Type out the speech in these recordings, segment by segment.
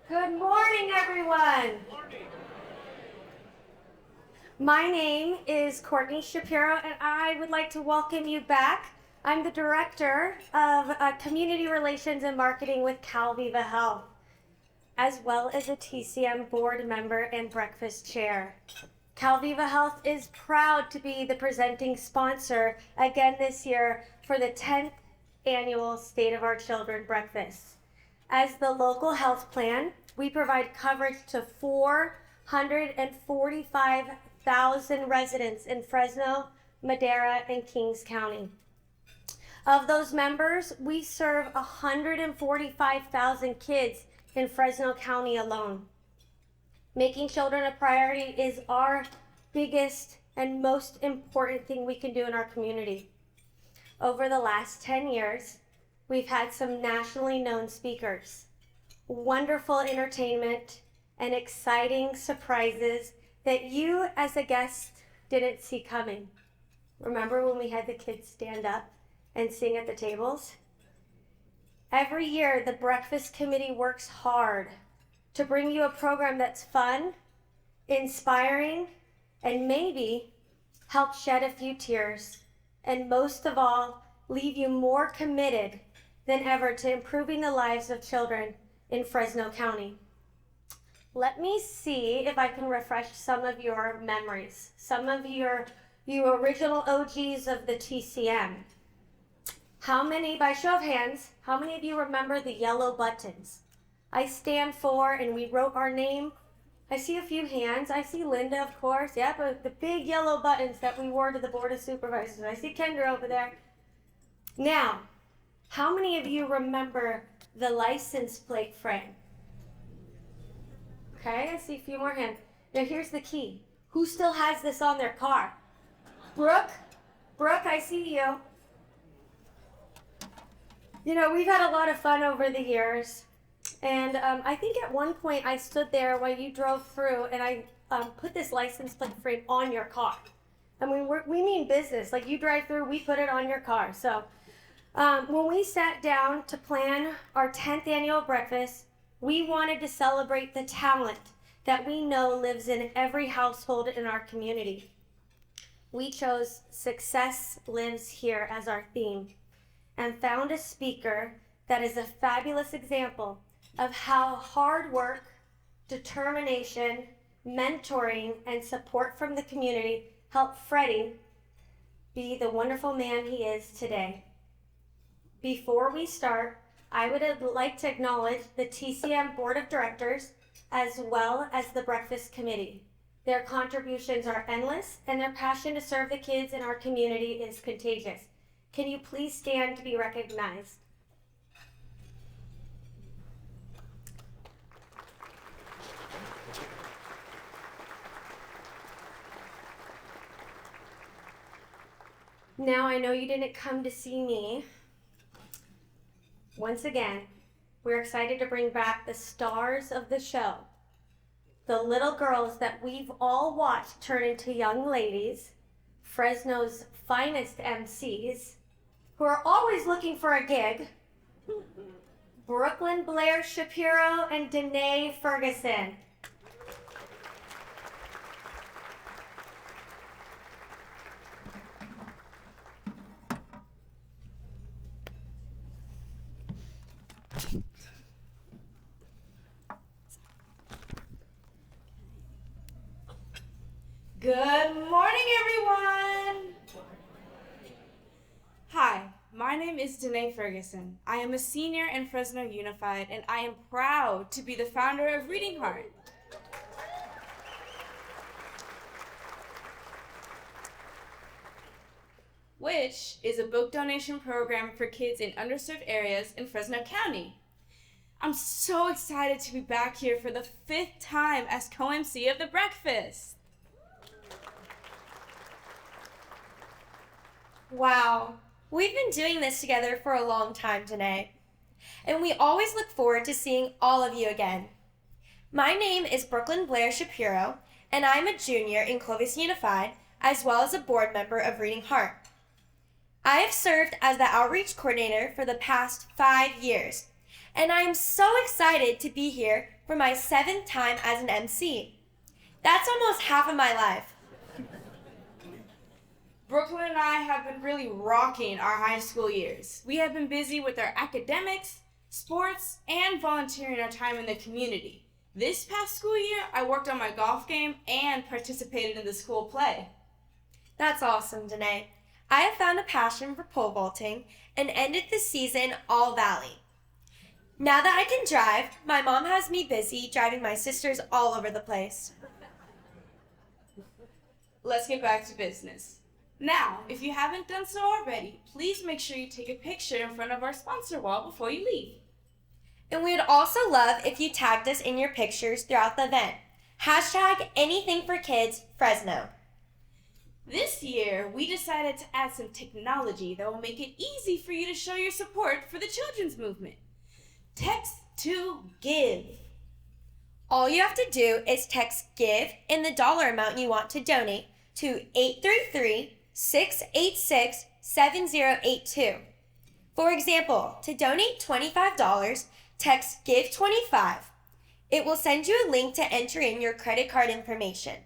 Good morning, everyone. My name is Courtney Shapiro, and I would like to welcome you back. I'm the Director of Community Relations and Marketing with Calviva Health, as well as a TCM board member and breakfast chair. Calviva Health is proud to be the presenting sponsor again this year for the 10th annual State of Our Children breakfast. As the local health plan, we provide coverage to 445,000 residents in Fresno, Madera, and Kings County. Of those members, we serve 145,000 kids in Fresno County alone. Making children a priority is our biggest and most important thing we can do in our community. Over the last 10 years, we've had some nationally known speakers, wonderful entertainment, and exciting surprises that you as a guest didn't see coming. Remember when we had the kids stand up and sing at the tables? Every year, the Breakfast Committee works hard to bring you a program that's fun, inspiring, and maybe help shed a few tears, and most of all, leave you more committed than ever to improving the lives of children in Fresno County. Let me see if I can refresh some of your memories, some of you original OGs of the TCM. How many, by show of hands, how many of you remember the yellow buttons? I stand for, and we wrote our name. I see a few hands. I see Linda, of course. Yeah, but the big yellow buttons that we wore to the Board of Supervisors. I see Kendra over there. Now, how many of you remember the license plate frame? Okay, I see a few more hands. Now here's the key. Who still has this on their car? Brooke, I see you. You know, we've had a lot of fun over the years. And I think at one point I stood there while you drove through and I put this license plate frame on your car. I mean, we mean business. Like you drive through, we put it on your car. So when we sat down to plan our 10th annual breakfast, we wanted to celebrate the talent that we know lives in every household in our community. We chose Success Lives Here as our theme and found a speaker that is a fabulous example of how hard work, determination, mentoring, and support from the community helped Freddie be the wonderful man he is today. Before we start, I would like to acknowledge the TCM Board of Directors as well as the Breakfast Committee. Their contributions are endless and their passion to serve the kids in our community is contagious. Can you please stand to be recognized? Now, I know you didn't come to see me. Once again, we're excited to bring back the stars of the show, the little girls that we've all watched turn into young ladies, Fresno's finest MCs, who are always looking for a gig, Brooklyn Blair Shapiro and Danae Ferguson. Good morning, everyone! Hi, my name is Danae Ferguson. I am a senior in Fresno Unified, and I am proud to be the founder of Reading Heart. Which is a book donation program for kids in underserved areas in Fresno County. I'm so excited to be back here for the 5th time as co-MC of the breakfast. Wow, we've been doing this together for a long time, Danae, and we always look forward to seeing all of you again. My name is Brooklyn Blair Shapiro, and I'm a junior in Clovis Unified, as well as a board member of Reading Heart. I have served as the outreach coordinator for the past 5 years, and I am so excited to be here for my 7th time as an MC. That's almost half of my life. Brooklyn and I have been really rocking our high school years. We have been busy with our academics, sports, and volunteering our time in the community. This past school year, I worked on my golf game and participated in the school play. That's awesome, Danae. I have found a passion for pole vaulting and ended the season all valley. Now that I can drive, my mom has me busy driving my sisters all over the place. Let's get back to business. Now, if you haven't done so already, please make sure you take a picture in front of our sponsor wall before you leave. And we would also love if you tagged us in your pictures throughout the event. Hashtag anything for kids, Fresno. This year, we decided to add some technology that will make it easy for you to show your support for the children's movement. Text to give. All you have to do is text GIVE and the dollar amount you want to donate to 833-686-7082. For example, to donate $25, text GIVE25. It will send you a link to enter in your credit card information.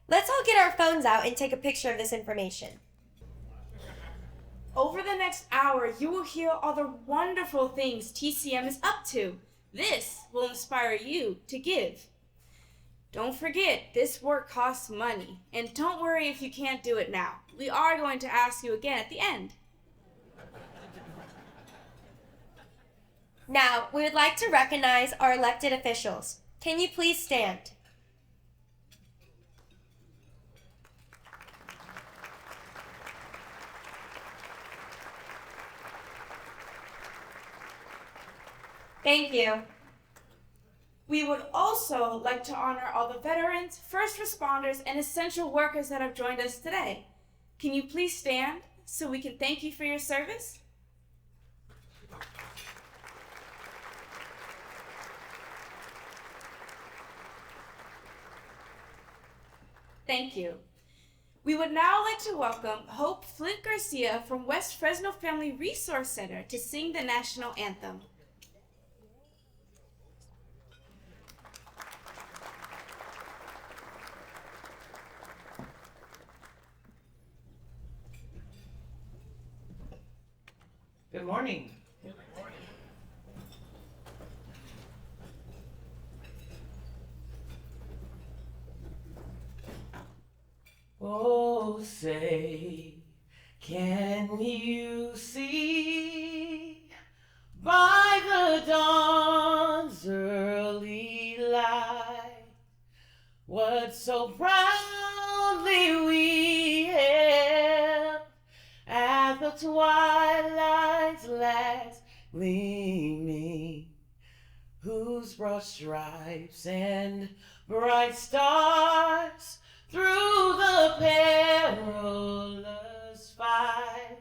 Let's all get our phones out and take a picture of this information. Over the next hour, you will hear all the wonderful things TCM is up to. This will inspire you to give. Don't forget, this work costs money. And don't worry if you can't do it now. We are going to ask you again at the end. Now, we would like to recognize our elected officials. Can you please stand? Thank you. We would also like to honor all the veterans, first responders, and essential workers that have joined us today. Can you please stand so we can thank you for your service? Thank you. We would now like to welcome Hope Flint Garcia from West Fresno Family Resource Center to sing the national anthem. Good morning. Oh, say, can you see by the dawn's early light what so proudly we hailed at the twilight's last gleaming, whose broad stripes and bright stars through the perilous fight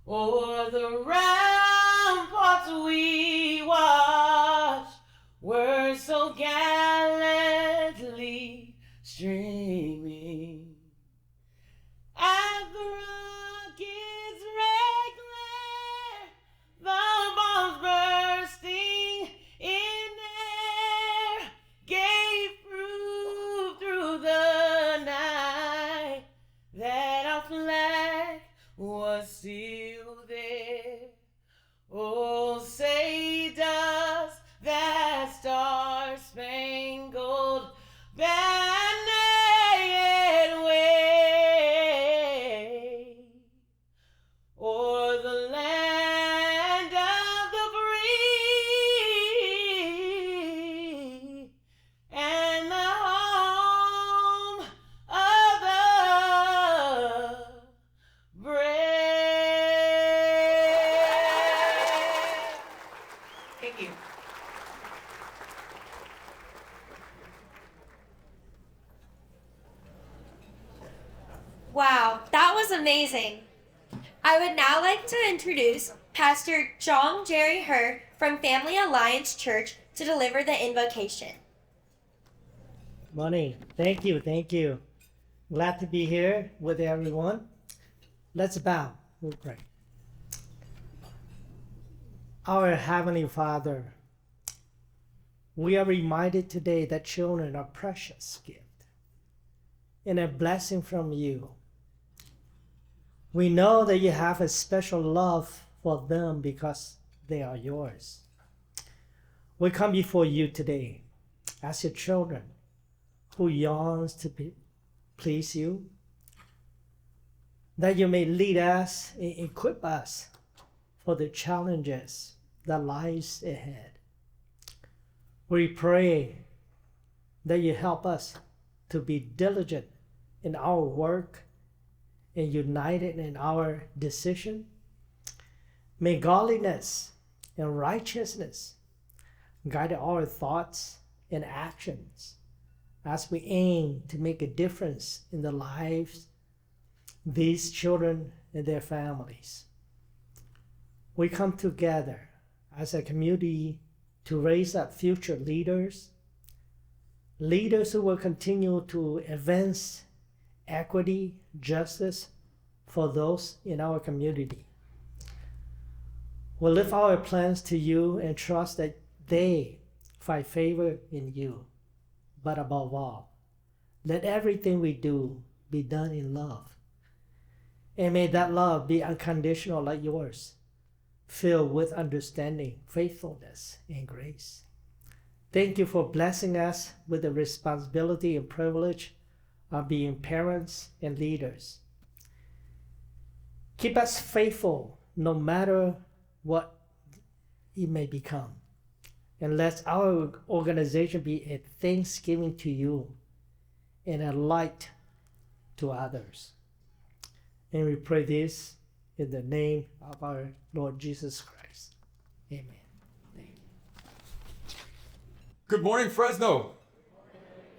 o'er the ramparts we watched were so gallantly streaming. As the rocket's red glare, the bombs bursting in air, gave proof through the night that our flag was still there. Oh, say does that star-spangled banner yet wave o'er the land of the free and the home of the brave? Thank you. Wow, that was amazing. I would now like to introduce Pastor John Jerry Hurd from Family Alliance Church to deliver the invocation. Morning. Thank you. Glad to be here with everyone. Let's bow. We'll pray. Our Heavenly Father, We are reminded today that children are precious gift and a blessing from you. We know that you have a special love for them because they are yours. We come before you today as your children who yearns to please you, that you may lead us and equip us for the challenges that lies ahead. We pray that you help us to be diligent in our work and united in our decision. May godliness and righteousness guide our thoughts and actions as we aim to make a difference in the lives of these children and their families. We come together as a community to raise up future leaders who will continue to advance equity, justice for those in our community. We'll lift our plans to you and trust that they find favor in you. But above all, let everything we do be done in love. And may that love be unconditional like yours, filled with understanding, faithfulness, and grace. Thank you for blessing us with the responsibility and privilege of being parents and leaders. Keep us faithful no matter what it may become. And let our organization be a thanksgiving to you and a light to others. And we pray this in the name of our Lord Jesus Christ. Amen. Thank you. Good morning, Fresno.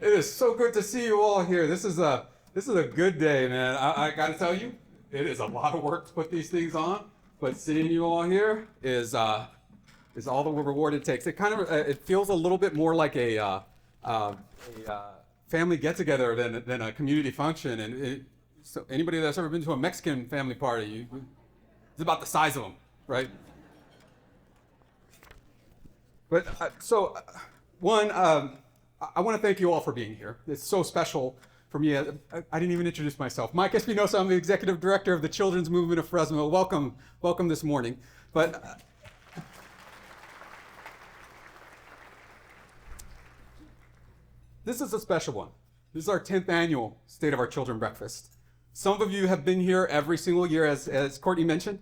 It is so good to see you all here. This is a good day, man. I got to tell you, it is a lot of work to put these things on, but seeing you all here is all the reward it takes. It feels a little bit more like a family get-together than a community function. And so anybody that's ever been to a Mexican family party, it's about the size of them, right? But I want to thank you all for being here. It's so special for me. I didn't even introduce myself. Mike Espinosa, I'm the executive director of the Children's Movement of Fresno. Welcome this morning. But this is a special one. This is our 10th annual State of Our Children Breakfast. Some of you have been here every single year, as Courtney mentioned.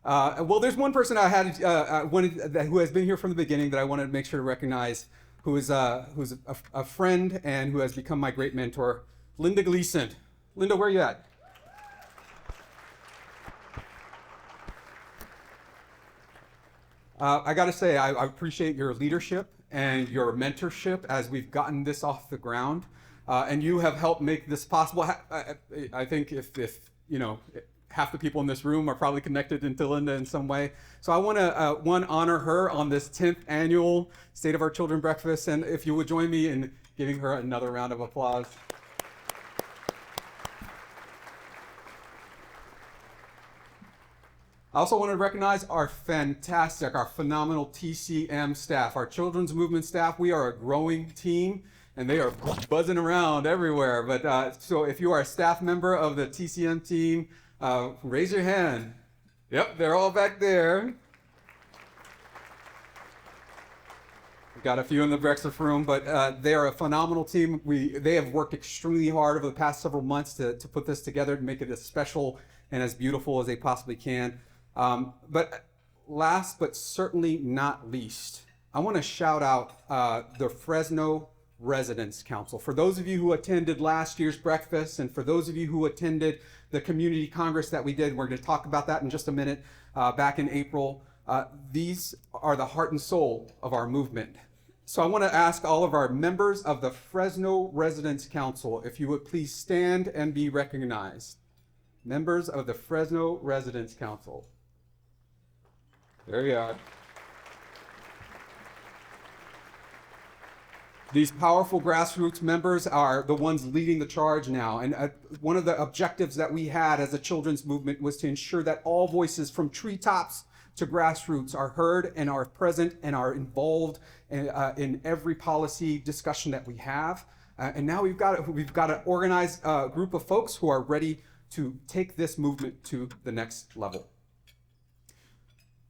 Well, there's one person who has been here from the beginning that I wanted to make sure to recognize, who's a friend and who has become my great mentor, Linda Gleason. Linda, where are you at? I got to say, I appreciate your leadership and your mentorship as we've gotten this off the ground. And you have helped make this possible. I think if half the people in this room are probably connected into Linda in some way. So I want to, honor her on this 10th annual State of Our Children Breakfast. And if you would join me in giving her another round of applause. I also want to recognize our phenomenal TCM staff, our Children's Movement staff. We are a growing team, and they are buzzing around everywhere. But so if you are a staff member of the TCM team, raise your hand. Yep, they're all back there. We've got a few in the breakfast room, but they are a phenomenal team. They have worked extremely hard over the past several months to put this together, to make it as special and as beautiful as they possibly can. But last but certainly not least, I want to shout out the Fresno Residents Council. For those of you who attended last year's breakfast, and for those of you who attended the community congress that we did, we're going to talk about that in just a minute, back in April. These are the heart and soul of our movement. So I want to ask all of our members of the Fresno Residents Council, if you would please stand and be recognized. Members of the Fresno Residents Council. There you are. These powerful grassroots members are the ones leading the charge now. And one of the objectives that we had as a children's movement was to ensure that all voices, from treetops to grassroots are heard and are present and are involved in every policy discussion that we have. And now we've got an organized group of folks who are ready to take this movement to the next level.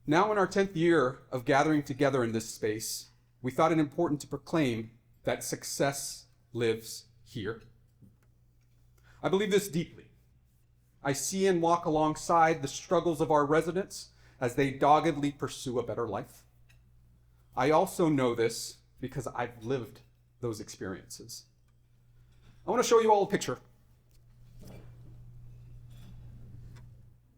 Now in our 10th year of gathering together in this space, we thought it important to proclaim that success lives here. I believe this deeply. I see and walk alongside the struggles of our residents as they doggedly pursue a better life. I also know this because I've lived those experiences. I want to show you all a picture.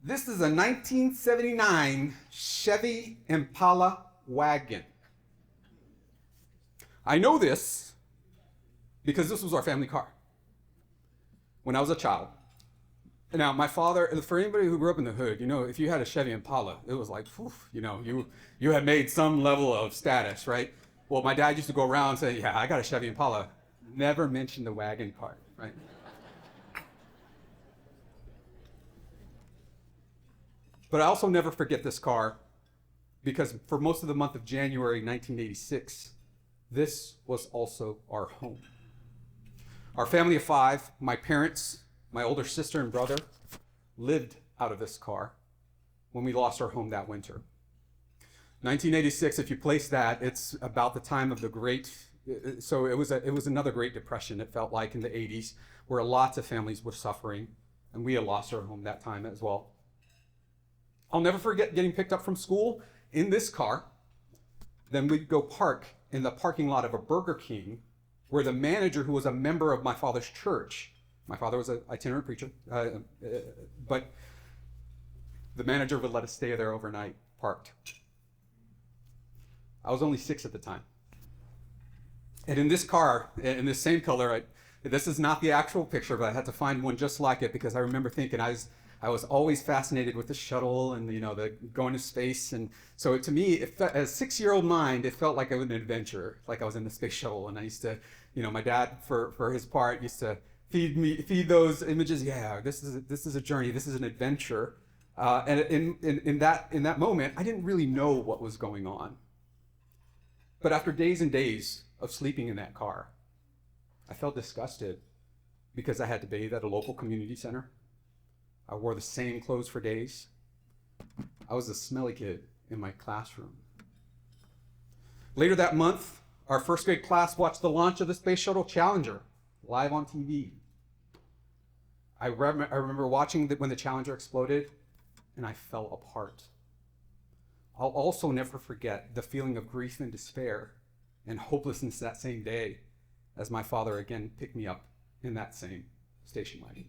This is a 1979 Chevy Impala wagon. I know this because this was our family car when I was a child. Now, my father, for anybody who grew up in the hood, you know, if you had a Chevy Impala, it was like, whew, you know, you had made some level of status, right? Well, my dad used to go around and say, yeah, I got a Chevy Impala. Never mentioned the wagon part, right? But I also never forget this car because for most of the month of January 1986, this was also our home. Our family of 5, my parents, my older sister and brother, lived out of this car when we lost our home that winter. 1986, if you place that, it's about the time of the Great, so it was another Great Depression, it felt like, in the 80s, where lots of families were suffering, and we had lost our home that time as well. I'll never forget getting picked up from school in this car. Then we'd go park in the parking lot of a Burger King, where the manager, who was a member of my father's church, my father was an itinerant preacher, but the manager would let us stay there overnight, parked. I was only 6 at the time. And in this car, in this same color, this is not the actual picture, but I had to find one just like it because I remember thinking I was always fascinated with the shuttle and, you know, the going to space. And so to me, as a 6-year-old mind, it felt like an adventure, like I was in the space shuttle. And I used to, you know, my dad, for his part, used to feed those images. Yeah, this is a journey. This is an adventure. And in that moment, I didn't really know what was going on. But after days and days of sleeping in that car, I felt disgusted because I had to bathe at a local community center. I wore the same clothes for days. I was a smelly kid in my classroom. Later that month, our first grade class watched the launch of the Space Shuttle Challenger live on TV. I remember watching when the Challenger exploded, and I fell apart. I'll also never forget the feeling of grief and despair and hopelessness that same day as my father again picked me up in that same station wagon.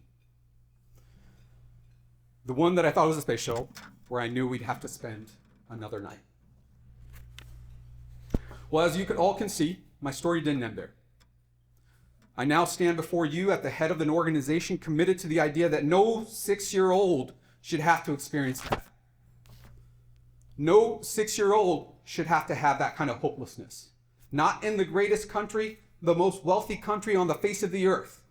The one that I thought was a space shuttle, where I knew we'd have to spend another night. Well, as you all can see, my story didn't end there. I now stand before you at the head of an organization committed to the idea that no 6-year-old should have to experience that. No 6-year-old should have to have that kind of hopelessness. Not in the greatest country, the most wealthy country on the face of the earth.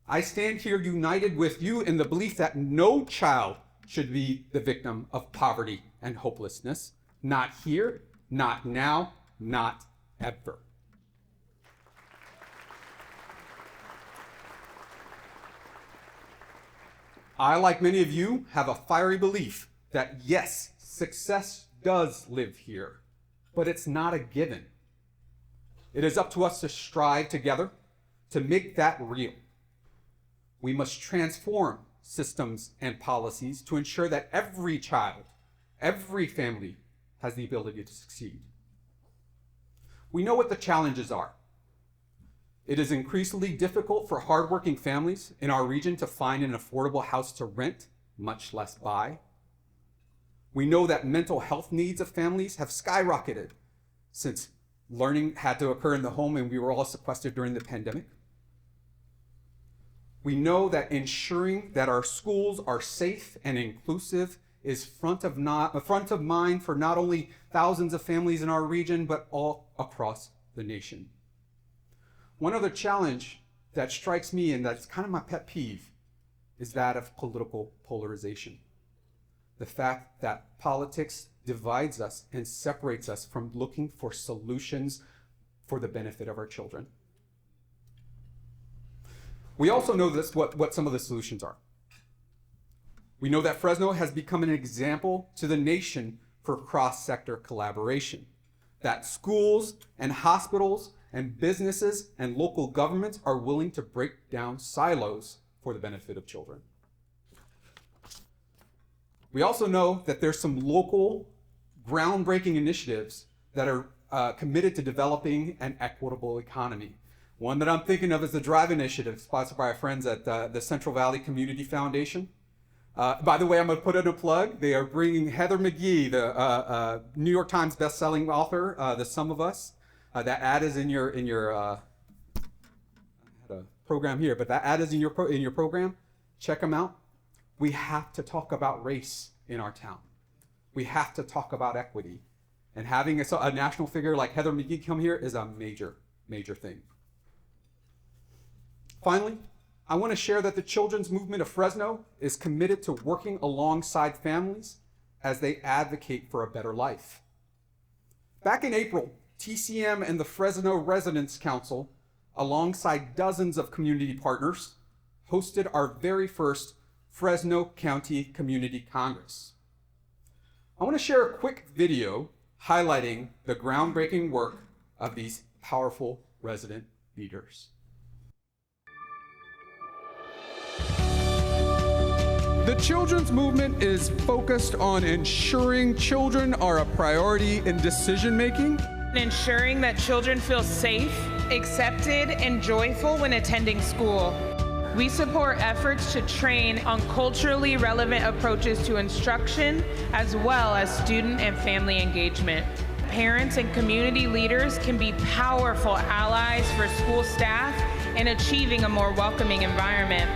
I stand here united with you in the belief that no child should be the victim of poverty and hopelessness. Not here, not now, not ever. I, like many of you, have a fiery belief that yes, success does live here, but it's not a given. It is up to us to strive together to make that real. We must transform systems and policies to ensure that every child, every family has the ability to succeed. We know what the challenges are. It is increasingly difficult for hardworking families in our region to find an affordable house to rent, much less buy. We know that mental health needs of families have skyrocketed since learning had to occur in the home and we were all sequestered during the pandemic. We know that ensuring that our schools are safe and inclusive is front of mind for not only thousands of families in our region, but all across the nation. One other challenge that strikes me, and that's kind of my pet peeve, is that of political polarization. the fact that politics divides us and separates us from looking for solutions for the benefit of our children. We also know what some of the solutions are. We know that Fresno has become an example to the nation for cross-sector collaboration, that schools and hospitals and businesses and local governments are willing to break down silos for the benefit of children. We also know that there's some local groundbreaking initiatives that are committed to developing an equitable economy. One that I'm thinking of is the Drive Initiative, sponsored by our friends at the Central Valley Community Foundation. By the way, I'm going to put in a plug. They are bringing Heather McGhee, the New York Times best-selling author, The Sum of Us. That ad is in your I had a program here, but that ad is in your program. Check them out. We have to talk about race in our town. We have to talk about equity. And having a national figure like Heather McGhee come here is a major, major thing. Finally, I want to share that the Children's Movement of Fresno is committed to working alongside families as they advocate for a better life. Back in April, TCM and the Fresno Residents Council, alongside dozens of community partners, hosted our very first Fresno County Community Congress. I want to share a quick video highlighting the groundbreaking work of these powerful resident leaders. The Children's Movement is focused on ensuring children are a priority in decision making, ensuring that children feel safe, accepted, and joyful when attending school. We support efforts to train on culturally relevant approaches to instruction, as well as student and family engagement. Parents and community leaders can be powerful allies for school staff in achieving a more welcoming environment.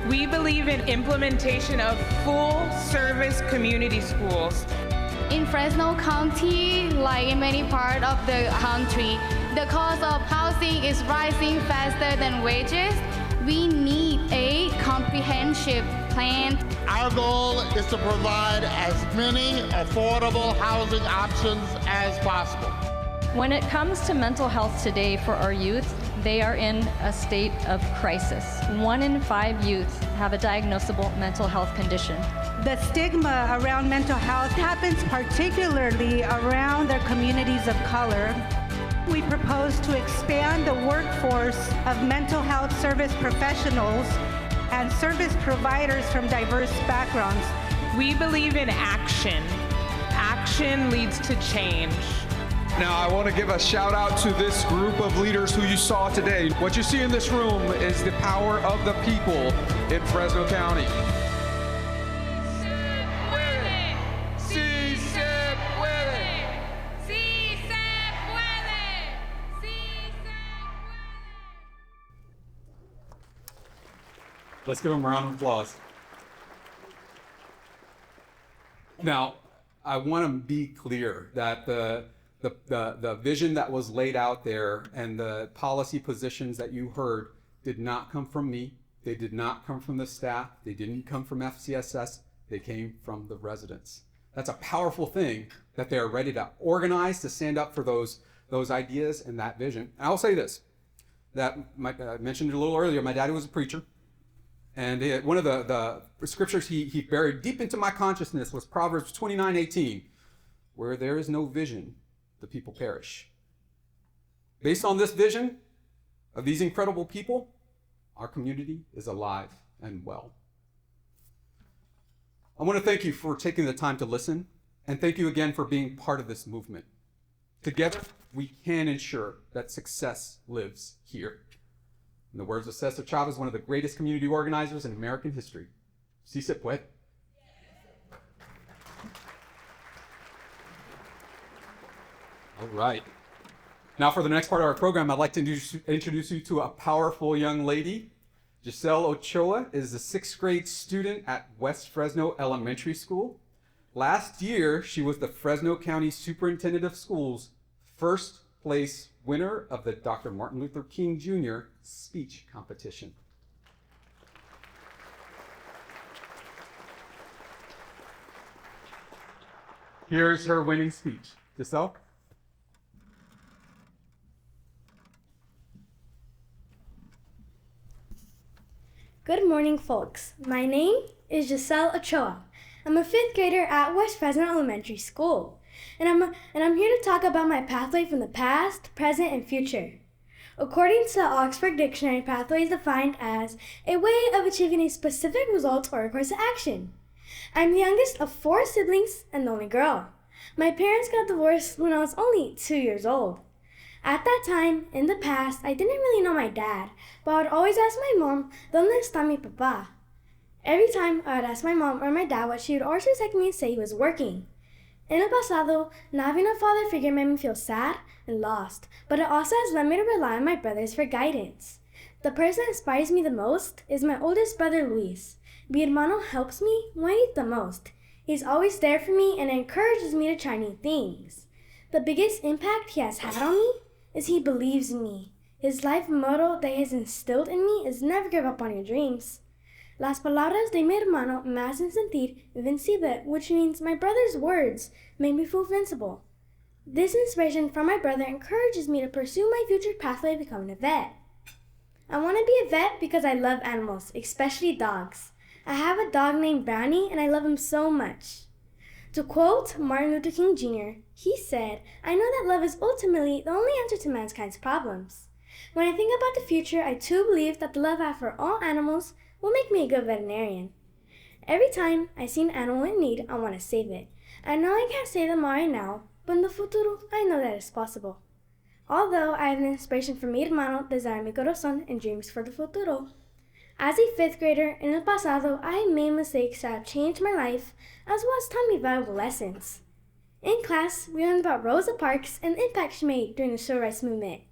We believe in implementation of full-service community schools. In Fresno County, like in many parts of the country, the cost of housing is rising faster than wages. We need a comprehensive plan. Our goal is to provide as many affordable housing options as possible. When it comes to mental health today for our youth, they are in a state of crisis. 1 in 5 youth have a diagnosable mental health condition. The stigma around mental health happens particularly around their communities of color. We propose to expand the workforce of mental health service professionals and service providers from diverse backgrounds. We believe in action. Action leads to change. Now, I want to give a shout out to this group of leaders who you saw today. What you see in this room is the power of the people in Fresno County. Let's give them a round of applause. Now, I want to be clear that the vision that was laid out there and the policy positions that you heard did not come from me. They did not come from the staff. They didn't come from FCSS. They came from the residents. That's a powerful thing that they are ready to organize to stand up for those ideas and that vision. And I'll say this, that I mentioned it a little earlier, my daddy was a preacher. And one of the scriptures he buried deep into my consciousness was Proverbs 29:18, where there is no vision, the people perish. Based on this vision of these incredible people, our community is alive and well. I want to thank you for taking the time to listen, and thank you again for being part of this movement. Together, we can ensure that success lives here. In the words of Cesar Chavez, one of the greatest community organizers in American history. Si se puede. All right. Now for the next part of our program, I'd like to introduce you to a powerful young lady. Giselle Ochoa is a 6th grade student at West Fresno Elementary School. Last year, she was the Fresno County Superintendent of Schools' first place winner of the Dr. Martin Luther King Jr. speech competition. Here's her winning speech. Giselle? Good morning, folks. My name is Giselle Ochoa. I'm a fifth grader at West Fresno Elementary School, and I'm here to talk about my pathway from the past, present, and future. According to the Oxford Dictionary, pathway is defined as a way of achieving a specific result or a course of action. I'm the youngest of 4 siblings and the only girl. My parents got divorced when I was only 2 years old. At that time, in the past, I didn't really know my dad, but I would always ask my mom, ¿Dónde está mi papá? Every time I would ask my mom or my dad what, she would always expect me to say he was working. In el pasado, not having a father figure made me feel sad and lost, but it also has led me to rely on my brothers for guidance. The person that inspires me the most is my oldest brother, Luis. Mi hermano helps me when I need the most. He's always there for me and encourages me to try new things. The biggest impact he has had on me is he believes in me. His life motto that he has instilled in me is never give up on your dreams. Las palabras de mi hermano me hacen sentir invencible, which means my brother's words make me feel invincible. This inspiration from my brother encourages me to pursue my future pathway of becoming a vet. I want to be a vet because I love animals, especially dogs. I have a dog named Brownie and I love him so much. To quote Martin Luther King Jr., he said, "I know that love is ultimately the only answer to mankind's problems." When I think about the future, I too believe that the love I have for all animals will make me a good veterinarian. Every time I see an animal in need, I want to save it. I know I can't save them all right now, but in the futuro, I know that it's possible. Although I have an inspiration from mi hermano desde mi corazón and dreams for the futuro. As a fifth grader, in el pasado, I have made mistakes that have changed my life, as well as taught me valuable lessons. In class, we learned about Rosa Parks and the impact she made during the civil rights movement.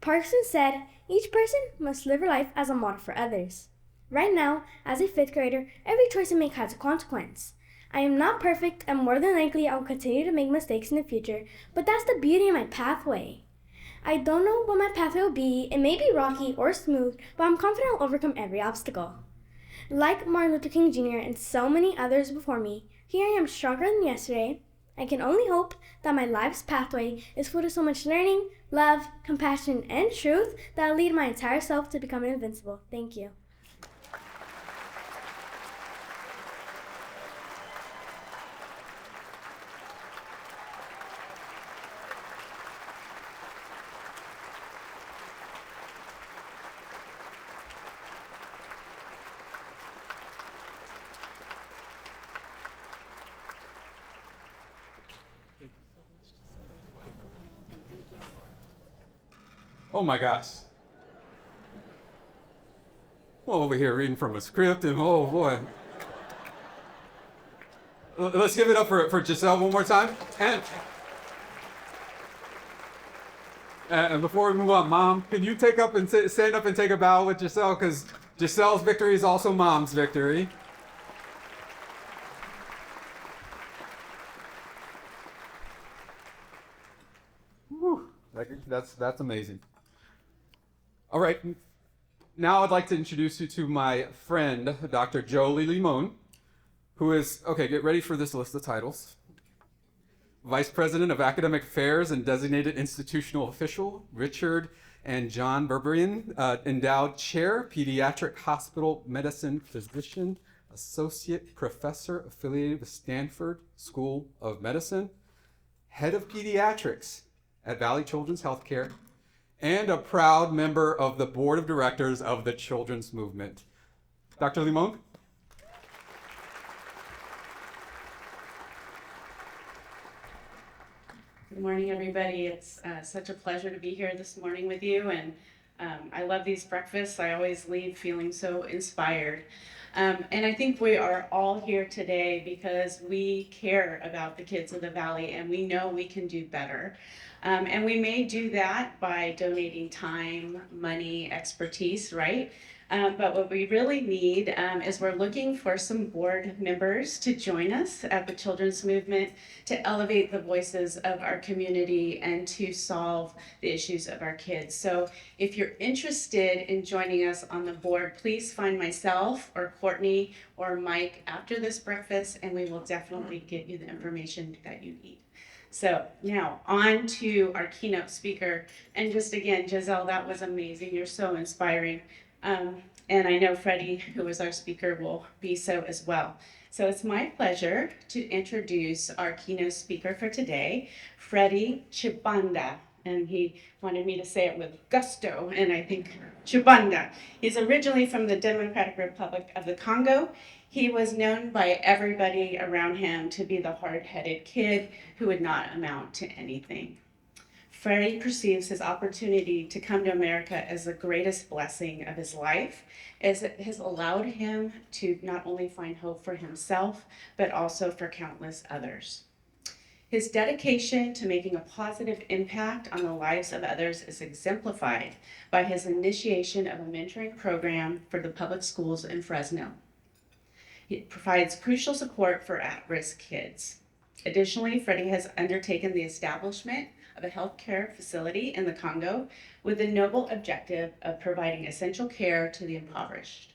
Parks said, each person must live her life as a model for others. Right now, as a fifth grader, every choice I make has a consequence. I am not perfect, and more than likely I will continue to make mistakes in the future, but that's the beauty of my pathway. I don't know what my pathway will be. It may be rocky or smooth, but I'm confident I'll overcome every obstacle. Like Martin Luther King Jr. and so many others before me, here I am stronger than yesterday. I can only hope that my life's pathway is full of so much learning, love, compassion, and truth that will lead my entire self to becoming invincible. Thank you. Oh my gosh. Well, over here reading from a script, and oh boy. Let's give it up for Giselle one more time. And before we move on, Mom, can you take up and stand up and take a bow with Giselle? Because Giselle's victory is also Mom's victory. Whew, that's amazing. All right, now I'd like to introduce you to my friend, Dr. Jolie Limon, who is, okay, get ready for this list of titles. Vice President of Academic Affairs and Designated Institutional Official, Richard and John Berberian, Endowed Chair, Pediatric Hospital Medicine Physician, Associate Professor affiliated with Stanford School of Medicine, Head of Pediatrics at Valley Children's Healthcare, and a proud member of the Board of Directors of the Children's Movement. Dr. Limon? Good morning, everybody. It's such a pleasure to be here this morning with you, and I love these breakfasts. I always leave feeling so inspired. And I think we are all here today because we care about the kids of the Valley, and we know we can do better. And we may do that by donating time, money, expertise, right? But what we really need is we're looking for some board members to join us at the Children's Movement to elevate the voices of our community and to solve the issues of our kids. So if you're interested in joining us on the board, please find myself or Courtney or Mike after this breakfast, and we will definitely get you the information that you need. So now on to our keynote speaker. And just again, Giselle, that was amazing. You're so inspiring. And I know Freddie, who is our speaker, will be so as well. So it's my pleasure to introduce our keynote speaker for today, Freddie Chibanda. And he wanted me to say it with gusto, and I think Chibanda. He's originally from the Democratic Republic of the Congo. He was known by everybody around him to be the hard-headed kid who would not amount to anything. Freddie perceives his opportunity to come to America as the greatest blessing of his life, as it has allowed him to not only find hope for himself, but also for countless others. His dedication to making a positive impact on the lives of others is exemplified by his initiation of a mentoring program for the public schools in Fresno. It provides crucial support for at-risk kids. Additionally, Freddie has undertaken the establishment of a healthcare facility in the Congo with the noble objective of providing essential care to the impoverished.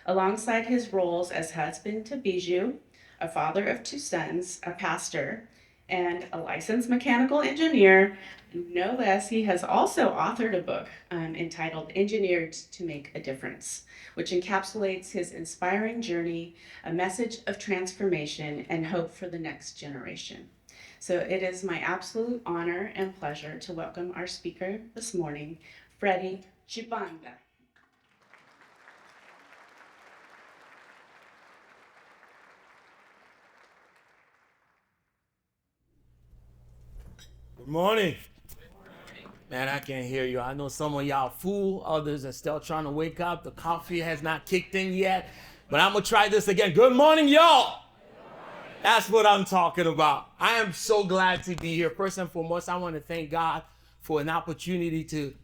Alongside his roles as husband to Bijou, a father of 2 sons, a pastor, and a licensed mechanical engineer, no less, he has also authored a book entitled Engineered to Make a Difference, which encapsulates his inspiring journey, a message of transformation and hope for the next generation. So it is my absolute honor and pleasure to welcome our speaker this morning, Freddie Chibanda. Good morning. Man, I can't hear you. I know some of y'all full, others are still trying to wake up. The coffee has not kicked in yet, but I'm gonna try this again. Good morning, y'all. That's what I'm talking about. I am so glad to be here. First and foremost, I want to thank God for an opportunity to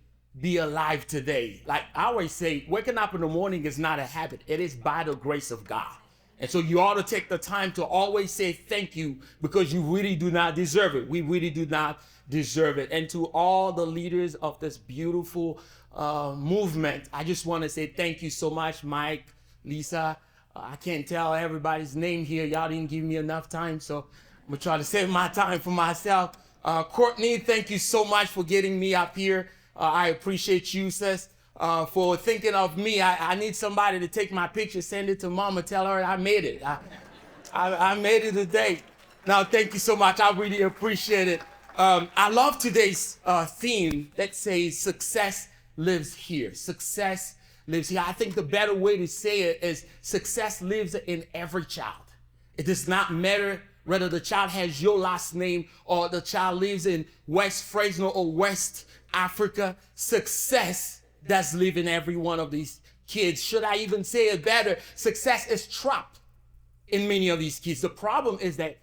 be alive today. Like I always say, waking up in the morning is not a habit. It is by the grace of God. And so you ought to take the time to always say thank you, because you really do not deserve it. We really do not deserve it. And to all the leaders of this beautiful movement, I just want to say thank you so much, Mike, Lisa. I can't tell everybody's name here. Y'all didn't give me enough time, so I'm gonna try to save my time for myself. Courtney, thank you so much for getting me up here. I appreciate you, sis, for thinking of me. I need somebody to take my picture, send it to mama, tell her I made it. I made it today. Now, thank you so much. I really appreciate it. I love today's theme that says success lives here. Success lives here. I think the better way to say it is success lives in every child. It does not matter whether the child has your last name or the child lives in West Fresno or West Africa. Success does live in every one of these kids. Should I even say it better? Success is trapped in many of these kids. The problem is that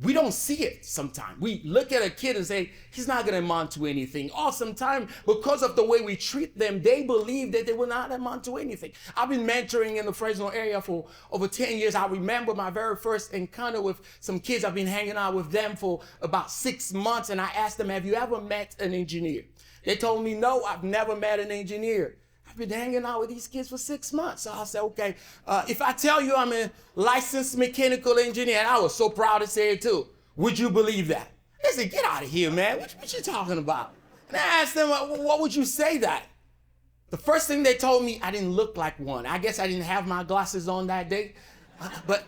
we don't see it sometimes. We look at a kid and say, he's not going to amount to anything. Or sometimes, because of the way we treat them, they believe that they will not amount to anything. I've been mentoring in the Fresno area for over 10 years. I remember my very first encounter with some kids. I've been hanging out with them for about 6 months, and I asked them, have you ever met an engineer? They told me, no, I've never met an engineer. I've been hanging out with these kids for 6 months. So I said, okay, if I tell you I'm a licensed mechanical engineer, and I was so proud to say it too, would you believe that? They said, get out of here, man. What you talking about? And I asked them, what would you say that? The first thing they told me, I didn't look like one. I guess I didn't have my glasses on that day, but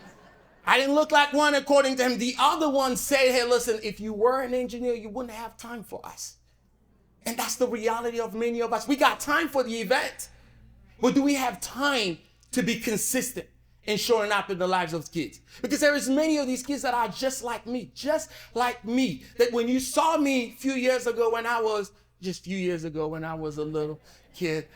I didn't look like one according to him. The other one said, hey, listen, if you were an engineer, you wouldn't have time for us. And that's the reality of many of us. We got time for the event, but do we have time to be consistent in showing up in the lives of kids? Because there is many of these kids that are just like me, that when you saw me a few years ago when I was just a few years ago when I was a little kid.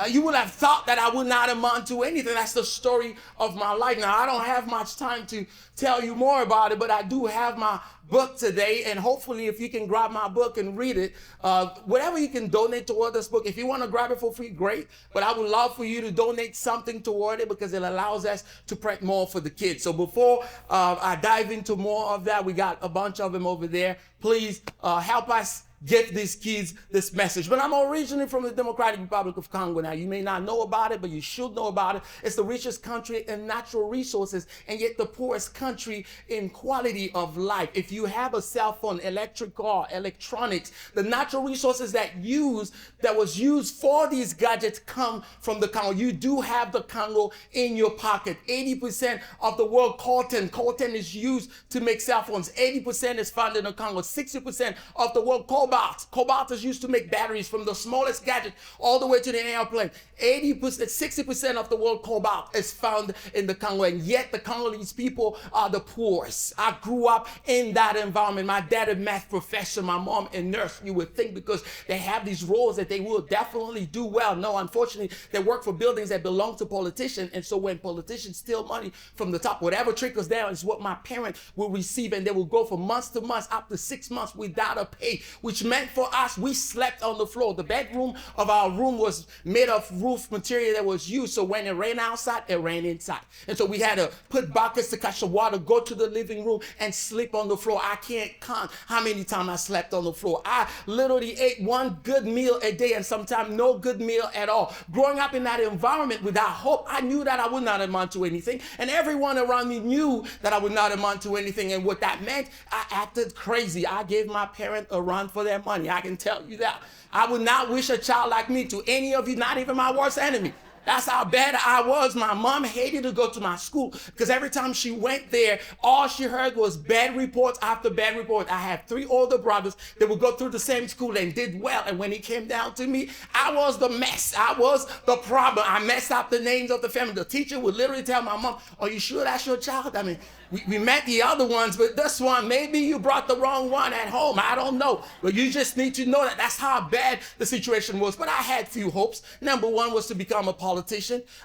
You would have thought that I would not amount to anything. That's the story of my life. Now, I don't have much time to tell you more about it, but I do have my book today, and hopefully if you can grab my book and read it, whatever you can donate toward this book. If you want to grab it for free, great, but I would love for you to donate something toward it because it allows us to print more for the kids. So before I dive into more of that, we got a bunch of them over there. Please help us get these kids this message. But I'm originally from the Democratic Republic of Congo. Now, you may not know about it, but you should know about it. It's the richest country in natural resources, and yet the poorest country in quality of life. If you have a cell phone, electric car, electronics, the natural resources that was used for these gadgets come from the Congo. You do have the Congo in your pocket. 80% of the world coltan is used to make cell phones. 80% is found in the Congo. 60% of the world cobalt is used to make batteries, from the smallest gadget all the way to the airplane. 60% of the world cobalt is found in the Congo, and yet the Congolese people are the poorest. I grew up in that environment. My dad a math professor, my mom a nurse. You would think because they have these roles that they will definitely do well. No, unfortunately, they work for buildings that belong to politicians, and so when politicians steal money from the top, whatever trickles down is what my parents will receive, and they will go for months to months, up to 6 months without a pay, which meant for us, we slept on the floor. The bedroom of our room was made of roof material that was used, so when it rained outside, it rained inside. And so we had to put buckets to catch the water, go to the living room, and sleep on the floor. I can't count how many times I slept on the floor. I literally ate one good meal a day, and sometimes no good meal at all. Growing up in that environment without hope, I knew that I would not amount to anything, and everyone around me knew that I would not amount to anything, and what that meant, I acted crazy. I gave my parents a run for their money. I can tell you that. I would not wish a child like me to any of you, not even my worst enemy. That's how bad I was. My mom hated to go to my school because every time she went there, all she heard was bad reports after bad reports. I have 3 older brothers that would go through the same school and did well. And when it came down to me, I was the mess. I was the problem. I messed up the names of the family. The teacher would literally tell my mom, "Are you sure that's your child? I mean, we met the other ones, but this one, maybe you brought the wrong one at home. I don't know. But you just need to know that that's how bad the situation was." But I had few hopes. Number one was to become a politician.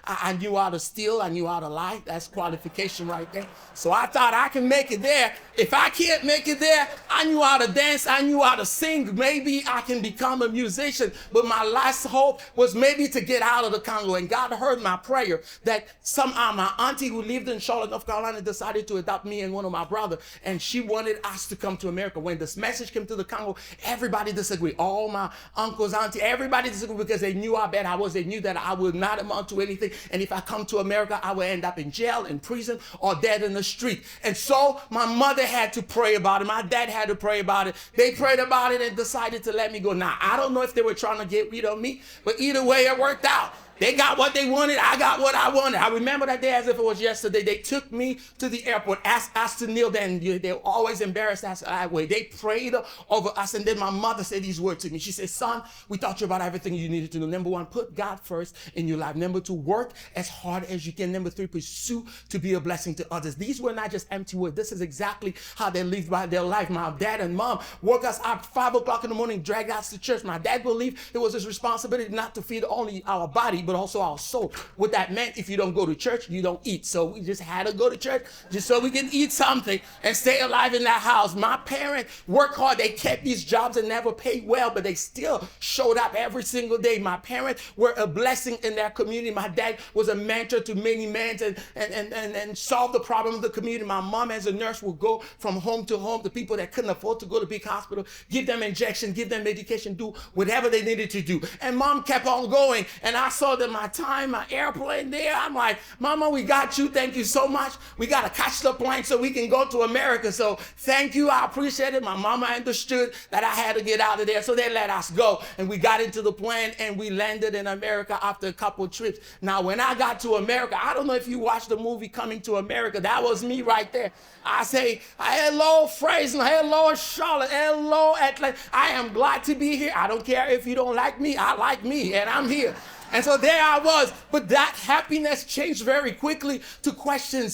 I knew how to steal. I knew how to lie. That's qualification right there. So I thought I can make it there. If I can't make it there, I knew how to dance. I knew how to sing. Maybe I can become a musician. But my last hope was maybe to get out of the Congo. And God heard my prayer that somehow my auntie who lived in Charlotte, North Carolina, decided to adopt me and one of my brothers. And she wanted us to come to America. When this message came to the Congo, everybody disagreed. All my uncles, auntie, everybody disagreed because they knew how bad I was. They knew that I would not amount to anything. And if I come to America, I would end up in jail, in prison, or dead in the street. And so my mother had to pray about it. My dad had to pray about it. They prayed about it and decided to let me go. Now, I don't know if they were trying to get rid of me, but either way, it worked out. They got what they wanted. I got what I wanted. I remember that day as if it was yesterday. They took me to the airport, asked us to kneel down. They were always embarrassed us that way. They prayed over us, and then my mother said these words to me. She said, "Son, we taught you about everything you needed to know. Number 1, put God first in your life. Number 2, work as hard as you can. Number 3, pursue to be a blessing to others." These were not just empty words. This is exactly how they lived by their life. My dad and mom woke us up 5 o'clock in the morning, dragged us to church. My dad believed it was his responsibility not to feed only our body, but also our soul. What that meant, if you don't go to church, you don't eat. So we just had to go to church just so we can eat something and stay alive in that house. My parents worked hard. They kept these jobs and never paid well, but they still showed up every single day. My parents were a blessing in their community. My dad was a mentor to many men and solved the problem of the community. My mom, as a nurse, would go from home to home to people that couldn't afford to go to big hospital, give them injection, give them medication, do whatever they needed to do. And mom kept on going, and I saw that my airplane there. I'm like, "Mama, we got you. Thank you so much. We got to catch the plane so we can go to America. So thank you. I appreciate it." My mama understood that I had to get out of there, so they let us go. And we got into the plane, and we landed in America after a couple trips. Now, when I got to America, I don't know if you watched the movie Coming to America. That was me right there. I say, "Hello, Fresno. Hello, Charlotte. Hello, Atlanta. I am glad to be here. I don't care if you don't like me. I like me, and I'm here." And so there I was. But that happiness changed very quickly to questioning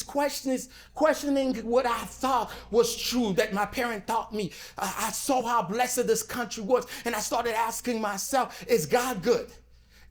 what I thought was true, that my parent taught me. I saw how blessed this country was. And I started asking myself, is God good?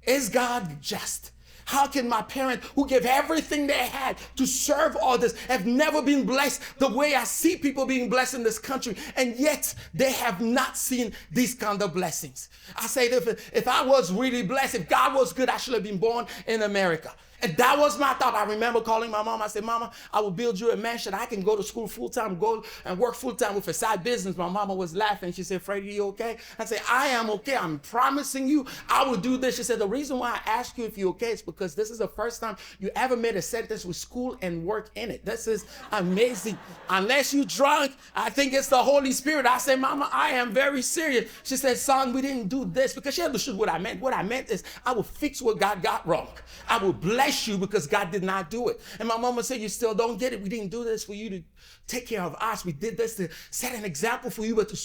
Is God just? How can my parents, who gave everything they had to serve others, have never been blessed the way I see people being blessed in this country, and yet they have not seen these kind of blessings? I say that if I was really blessed, if God was good, I should have been born in America. And that was my thought. I remember calling my mom. I said, Mama, I will build you a mansion. I can go to school full-time, go and work full-time with a side business. My mama was laughing. She said, Freddie, you okay? I said, I am okay. I'm promising you I will do this. She said, the reason why I ask you if you're okay is because this is the first time you ever made a sentence with school and work in it. This is amazing. Unless you drunk, I think it's the Holy Spirit. I said, Mama, I am very serious. She said, son, we didn't do this, because she understood what I meant. What I meant is I will fix what God got wrong. I will bless you because God did not do it. And my mama said, you still don't get it. We didn't do this for you to take care of us. We did this to set an example for you, but to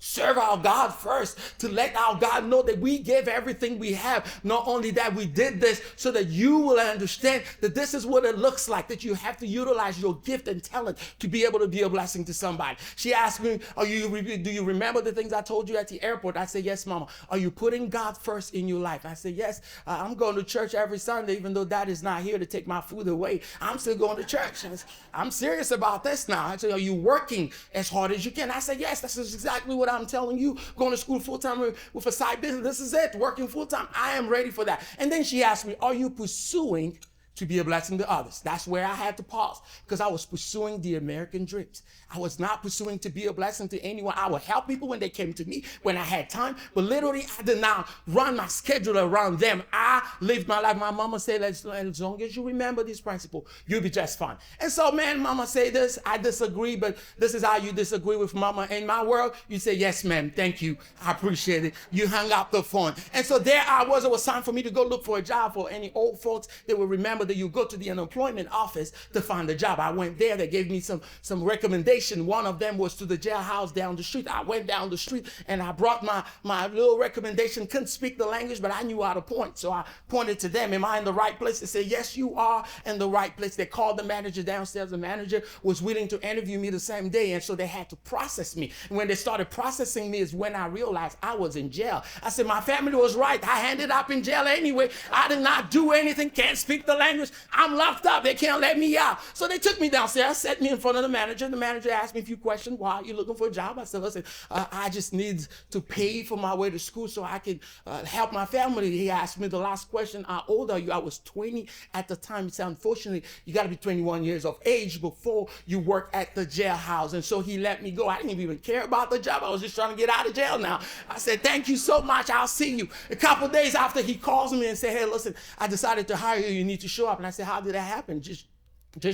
serve our God first, to let our God know that we give everything we have. Not only that, we did this so that you will understand that this is what it looks like, that you have to utilize your gift and talent to be able to be a blessing to somebody. She asked me, do you remember the things I told you at the airport? I said, yes, Mama. Are you putting God first in your life? I said, yes, I'm going to church every Sunday, even though Dad is not here to take my food away. I'm still going to church. I'm serious about this now. I said, are you working as hard as you can? I said, yes, this is exactly what I'm telling you. Going to school full-time with a side business. This is it. Working full-time. I am ready for that. And then she asked me, are you pursuing to be a blessing to others? That's where I had to pause, because I was pursuing the American dreams. I was not pursuing to be a blessing to anyone. I would help people when they came to me, when I had time, but literally I did not run my schedule around them. I lived my life. My mama said, as long as you remember this principle, you'll be just fine. And so, man, Mama say this, I disagree, but this is how you disagree with Mama. In my world, you say, yes, ma'am, thank you, I appreciate it. You hung up the phone. And so there I was. It was time for me to go look for a job. For any old folks that will remember that you go to the unemployment office to find a job. I went there. They gave me some recommendations. One of them was to the jailhouse down the street. I went down the street and I brought my little recommendation. Couldn't speak the language, but I knew how to point. So I pointed to them. Am I in the right place? They said, yes, you are in the right place. They called the manager downstairs. The manager was willing to interview me the same day. And so they had to process me. And when they started processing me is when I realized I was in jail. I said, my family was right. I ended up in jail anyway. I did not do anything. Can't speak the language. I'm locked up. They can't let me out. So they took me downstairs, set me in front of the manager. The manager asked me a few questions. Why are you looking for a job? I said, listen, I just need to pay for my way to school so I can help my family. He asked me the last question, how old are you? I was 20 at the time. He said, unfortunately, you got to be 21 years of age before you work at the jailhouse. And so he let me go. I didn't even care about the job. I was just trying to get out of jail now. I said, thank you so much. I'll see you. A couple of days after, he calls me and said, hey, listen, I decided to hire you. You need to show up. And I said, how did that happen? Just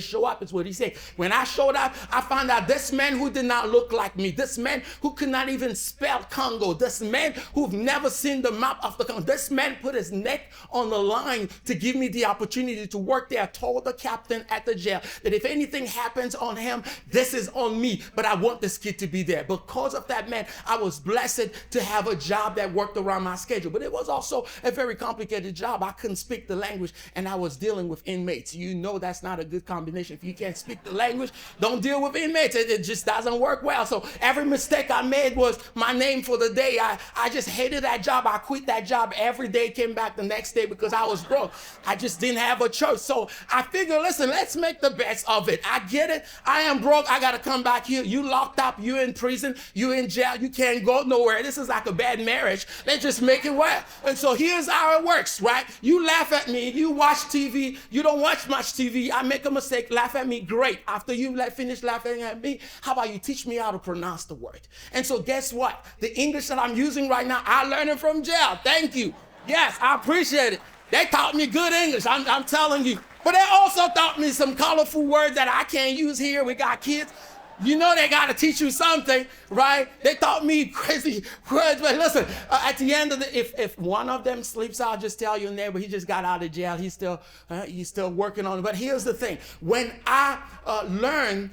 show up is what he said. When I showed up, I found out this man who did not look like me, this man who could not even spell Congo, this man who've never seen the map of the Congo, this man put his neck on the line to give me the opportunity to work there. I told the captain at the jail that if anything happens on him, this is on me, but I want this kid to be there. Because of that man, I was blessed to have a job that worked around my schedule, but it was also a very complicated job. I couldn't speak the language and I was dealing with inmates. You know that's not a good combination. If you can't speak the language, don't deal with inmates. It just doesn't work well. So every mistake I made was my name for the day. I just hated that job. I quit that job every day, came back the next day because I was broke. I just didn't have a choice. So I figured, listen, let's make the best of it. I get it. I am broke. I got to come back here. You locked up. You in prison. You in jail. You can't go nowhere. This is like a bad marriage. Let's just make it work. And so here's how it works, right? You laugh at me. You watch TV. You don't watch much TV. I make a mistake, laugh at me, great. After you finish laughing at me, how about you teach me how to pronounce the word? And so guess what? The English that I'm using right now, I learned it from jail. Thank you. Yes, I appreciate it. They taught me good English, I'm telling you. But they also taught me some colorful words that I can't use here. We got kids. You know they got to teach you something, right? They taught me crazy words, but listen, at the end of the, if one of them sleeps, I'll just tell your neighbor, he just got out of jail. He's still working on it. But here's the thing. When I learned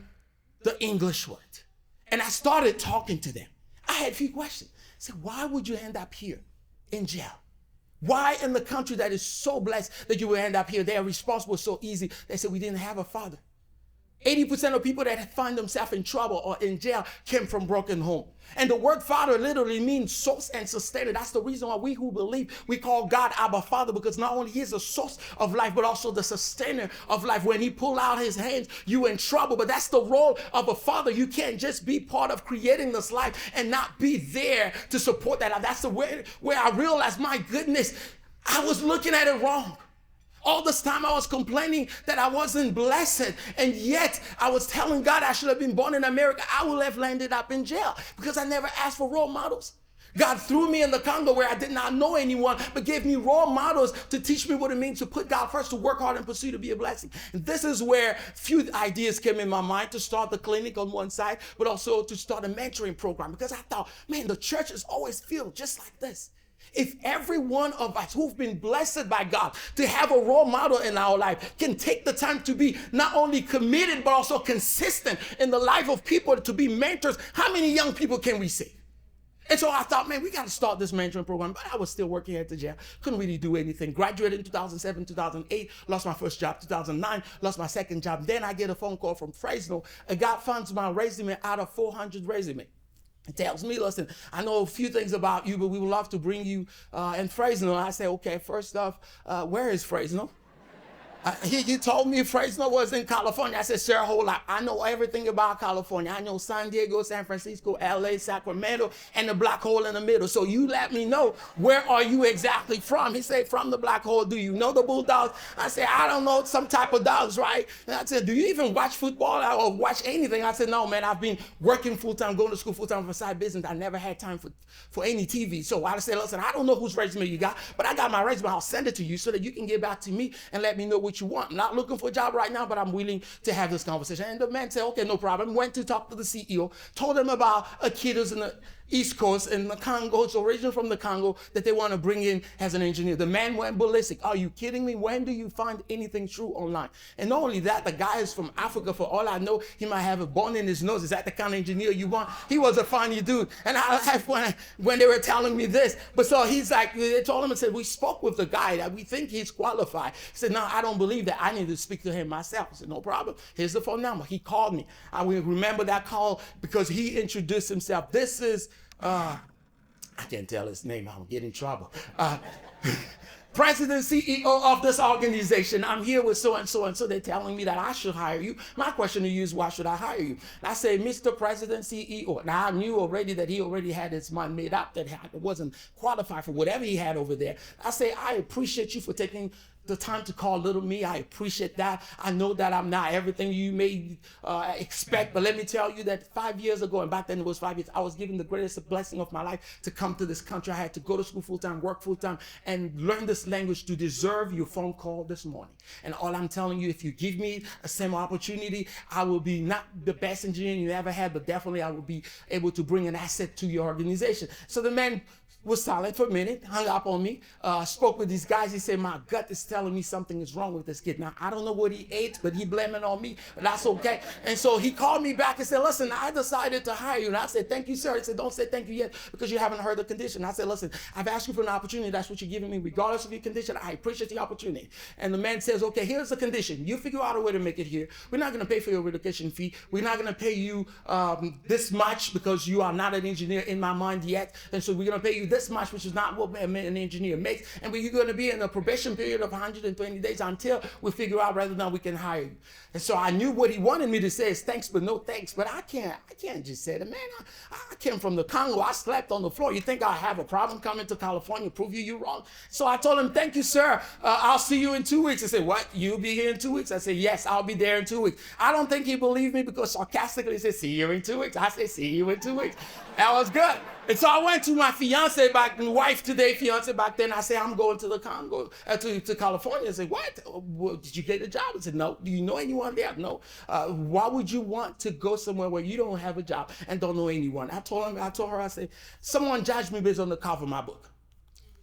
the English word and I started talking to them, I had a few questions. I said, why would you end up here in jail? Why in the country that is so blessed that you will end up here, they are responsible so easy? They say we didn't have a father. 80% of people that find themselves in trouble or in jail came from broken home. And the word father literally means source and sustainer. That's the reason why we who believe, we call God our Father, because not only He is the source of life, but also the sustainer of life. When He pull out His hands, you in trouble. But that's the role of a father. You can't just be part of creating this life and not be there to support that life. That's the way where I realized, my goodness, I was looking at it wrong. All this time I was complaining that I wasn't blessed, and yet I was telling God I should have been born in America. I would have landed up in jail because I never asked for role models. God threw me in the Congo where I did not know anyone, but gave me role models to teach me what it means to put God first, to work hard and pursue to be a blessing. And this is where few ideas came in my mind to start the clinic on one side, but also to start a mentoring program, because I thought, man, the church is always filled just like this. If every one of us who've been blessed by God to have a role model in our life can take the time to be not only committed, but also consistent in the life of people, to be mentors, how many young people can we save? And so I thought, man, we got to start this mentoring program. But I was still working at the jail. Couldn't really do anything. Graduated in 2007, 2008. Lost my first job, 2009. Lost my second job. Then I get a phone call from Fresno. A guy finds my resume out of 400 resumes. It tells me, listen, I know a few things about you, but we would love to bring you in Fresno. I say, okay, first off, where is Fresno? He told me Fresno was in California. I said, sir, hold up. I know everything about California. I know San Diego, San Francisco, LA, Sacramento, and the black hole in the middle. So you let me know, where are you exactly from? He said, from the black hole. Do you know the Bulldogs? I said, I don't know, some type of dogs, right? And I said, do you even watch football or watch anything? I said, no, man, I've been working full-time, going to school full-time for side business. I never had time for any TV. So I said, listen, I don't know whose resume you got, but I got my resume. I'll send it to you so that you can get back to me and let me know what you want. I'm not looking for a job right now, but I'm willing to have this conversation. And the man said, okay, no problem. Went to talk to the CEO, told him about a kid who's in the East Coast in the Congo, it's originally from the Congo, that they want to bring in as an engineer. The man went ballistic. Are you kidding me? When do you find anything true online? And not only that, the guy is from Africa. For all I know, he might have a bone in his nose. Is that the kind of engineer you want? He was a funny dude. And I laughed when they were telling me this. But so he's like, they told him and said, we spoke with the guy that we think he's qualified. He said, no, I don't believe that. I need to speak to him myself. I said, no problem. Here's the phone number. He called me. I will remember that call because he introduced himself. This is I can't tell his name, I'll get in trouble. President, CEO of this organization. I'm here with so and so, and so they're telling me that I should hire you. My question to you is, why should I hire you? And I say, Mr. President, CEO. Now I knew already that he already had his mind made up, that I wasn't qualified for whatever he had over there. I say, I appreciate you for taking the time to call little me. I appreciate that. I know that I'm not everything you may expect, but let me tell you that 5 years ago, and back then it was 5 years, I was given the greatest blessing of my life to come to this country. I had to go to school full-time, work full-time, and learn this language to deserve your phone call this morning. And all I'm telling you, if you give me a similar opportunity, I will be not the best engineer you ever had, but definitely I will be able to bring an asset to your organization. So the man was silent for a minute, hung up on me, spoke with these guys. He said, my gut is telling me something is wrong with this kid. Now, I don't know what he ate, but he blaming on me, but that's okay. And so he called me back and said, listen, I decided to hire you. And I said, thank you, sir. He said, don't say thank you yet because you haven't heard the condition. I said, listen, I've asked you for an opportunity. That's what you're giving me regardless of your condition. I appreciate the opportunity. And the man says, okay, here's the condition. You figure out a way to make it here. We're not going to pay for your relocation fee. We're not going to pay you this much because you are not an engineer in my mind yet. And so we're going to pay you this much, which is not what an engineer makes. And we're going to be in a probation period of 120 days until we figure out whether or not we can hire you. And so I knew what he wanted me to say is thanks, but no thanks. But I can't just say that, man. I came from the Congo. I slept on the floor. You think I have a problem coming to California, prove you're wrong? So I told him, thank you, sir. I'll see you in 2 weeks. He said, what? You'll be here in 2 weeks? I said, yes, I'll be there in 2 weeks. I don't think he believed me because sarcastically he said, see you in 2 weeks. I said, see you in 2 weeks. That was good. And so I went to my fiance back, wife today, fiance back then. I said, I'm going to the Congo, to California. I said, what? Well, did you get a job? I said, no. Do you know anyone there? No. Why would you want to go somewhere where you don't have a job and don't know anyone? I told her, I said, someone judged me based on the cover of my book.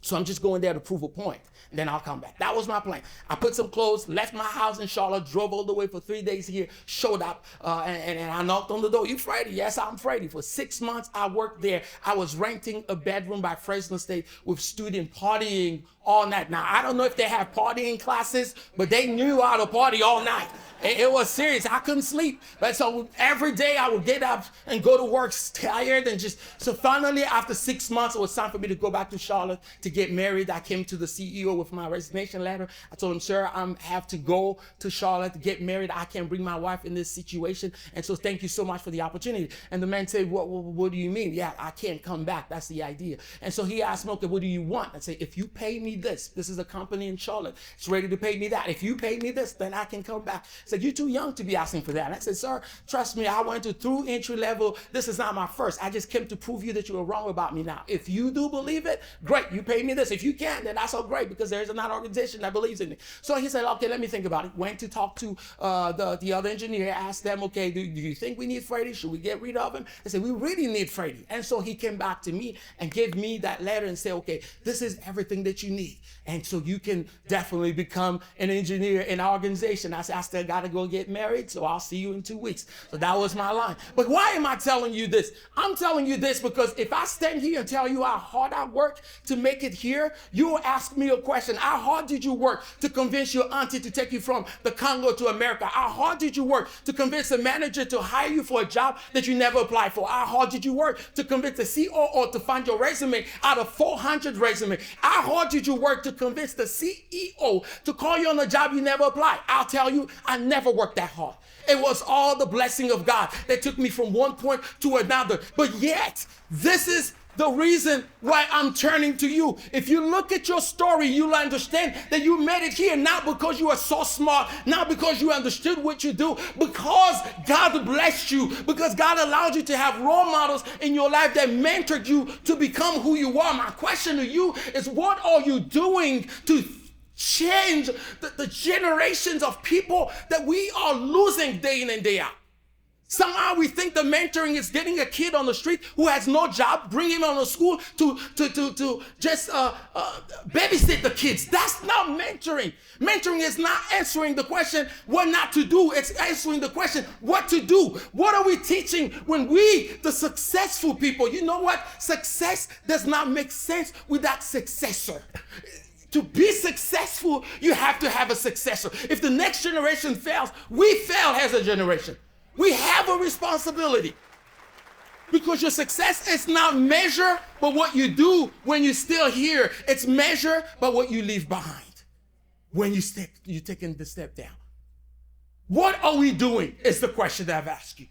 So I'm just going there to prove a point. And then I'll come back. That was my plan. I put some clothes, left my house in Charlotte, drove all the way for 3 days here, showed up, and I knocked on the door. You Freddie? Yes, I'm Freddie. For 6 months, I worked there. I was renting a bedroom by Fresno State with students partying all night. Now, I don't know if they have partying classes, but they knew how to party all night. It was serious. I couldn't sleep. But so every day I would get up and go to work tired and just, so finally after 6 months, it was time for me to go back to Charlotte to get married. I came to the CEO with my resignation letter. I told him, sir, I have to go to Charlotte to get married. I can't bring my wife in this situation. And so thank you so much for the opportunity. And the man said, what do you mean? Yeah, I can't come back. That's the idea. And so he asked me, okay, what do you want? I said, if you pay me this is a company in Charlotte. It's ready to pay me that. If you pay me this, then I can come back. He said, you're too young to be asking for that. And I said, sir, trust me, I went through entry level. This is not my first. I just came to prove you that you were wrong about me now. If you do believe it, great, you pay me this. If you can't, then that's all great because there's another organization that believes in me. So he said, okay, let me think about it. Went to talk to the other engineer, asked them, okay, do you think we need Freddie? Should we get rid of him? They said, we really need Freddie. And so he came back to me and gave me that letter and said, okay, this is everything that you need. And so you can definitely become an engineer in our organization. I said, I still got to go get married, so I'll see you in 2 weeks. So that was my line. But why am I telling you this? I'm telling you this because if I stand here and tell you how hard I worked to make it here, you will ask me a question. How hard did you work to convince your auntie to take you from the Congo to America? How hard did you work to convince the manager to hire you for a job that you never applied for? How hard did you work to convince the COO to find your resume out of 400 resumes? How hard did you work to convince the CEO to call you on a job you never applied? I'll tell you, I never worked that hard. It was all the blessing of God that took me from one point to another. But yet, this is the reason why I'm turning to you. If you look at your story, you'll understand that you made it here not because you are so smart, not because you understood what you do, because God blessed you, because God allowed you to have role models in your life that mentored you to become who you are. My question to you is, what are you doing to change the generations of people that we are losing day in and day out? Somehow we think the mentoring is getting a kid on the street who has no job, bring him on to school to just babysit the kids. That's not mentoring. Mentoring is not answering the question what not to do. It's answering the question what to do. What are we teaching when we, the successful people, you know what? Success does not make sense without successor. To be successful, you have to have a successor. If the next generation fails, we fail as a generation. We have a responsibility because your success is not measured by what you do when you're still here. It's measured by what you leave behind when you're taking the step down. What are we doing is the question that I've asked you.